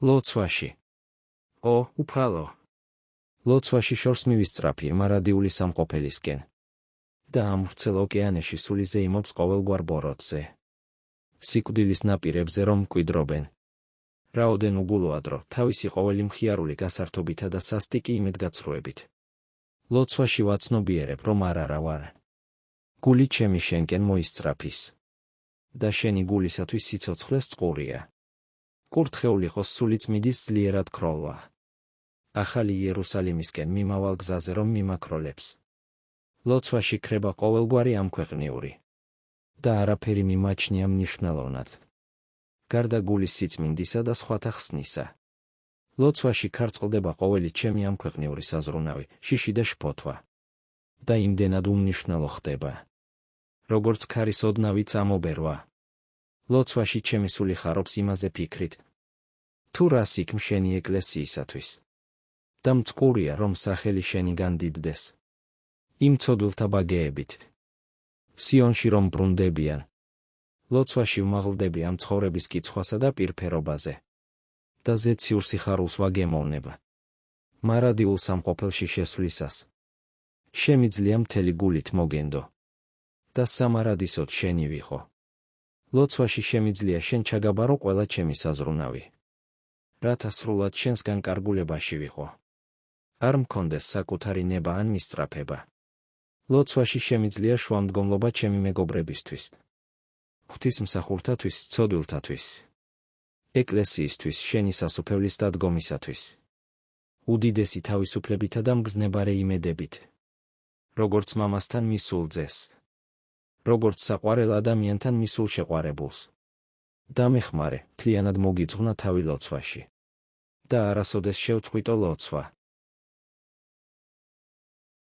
ლოცვაში. უფალო. ლოცვაში შორს მივისწრაფი მარადიული სამყოფელისკენ. და ამ ვრცელ ოკეანეში სული ზეიმობს ყოველგვარ ბოროტზე. სიკვდილის ნაპირებზე რომ მკვიდრობენ. რაოდენ უგულოადრო, თავისი ყოველი მხიარული გასართობითა და სასტიკი იმედგაცრუებით. ლოცვაში ვაცნობიერებ, რომ არა ვარ. გული ჩემი შენკენ მოისწრაფის. და შენი გულისათვის სიცოცხლეს წყურია. კურთხეულ იყოს სული წმიდის ძლიერად ქროლვა. ახალი იერუსალიმისკენ მიმავალ გზაზე რომ მიმაქროლებს. ლოცვაში ქრება ყოველგვარი ამქვეყნიური. და არაფერი მიმაჩნია მნიშვნელოვნად. გარდა გულის სიწმინდისა და სხვათა ხსნისა. ლოცვაში ქარწყლდება ყოველი ჩემი ამქვეყნიური საზრუნავი, შიში და შფოთვა. და იმდენად უმნიშვნელო ხდება. როგორც ქარის ოდნავი წამობერვა. ლოცვაში ჩემი სული ხარობს იმაზე ფიქრით. თუ რას იქ შენი ეკლესიისათვის. და მწყურია, რომ სახელი შენი განდიდდეს. იმ ცოდვილთა ბაგეებით. სიონში რომ ბრუნდებიან. ლოცვაში ვმაღლდები ამ ცხოვრების კიცხვასა და პირფერობაზე. და ზეციურ სიხარულს ვაგემოვნება. მარადიულ სამყოფელში შესვლისას. შემიძლია მთელი გულით მოგენდო. და სამარადისოდ შენი ვიხო. ლოცვაში შემიძლია შენ ჩაგაბარო ყველა ჩემი საზრუნავი. რათა სრულად შენსგან კარგულებაში ვიყო. არ მქონდეს საკუთარი ნება ან მისწრაფება. ლოცვაში შემიძლია შუამდგომლობა ჩემი მეგობრებისთვის. ღვთისმსახურთათვის, ცოდვილთათვის. ეკლესიისთვის, შენი სასუფევლის დადგომისათვის. უდიდესი თავისუფლებითა და მგზნებარე იმედებით. როგორც მამასთან მისულ ძეს. როგორც საყვარელ ადამიანთან მისულ შეყვარებულს. დამეხმარე, მთლიანად მოგიძღვნა თავი ლოცვაში. და არასოდეს შევწყვიტო ლოცვა.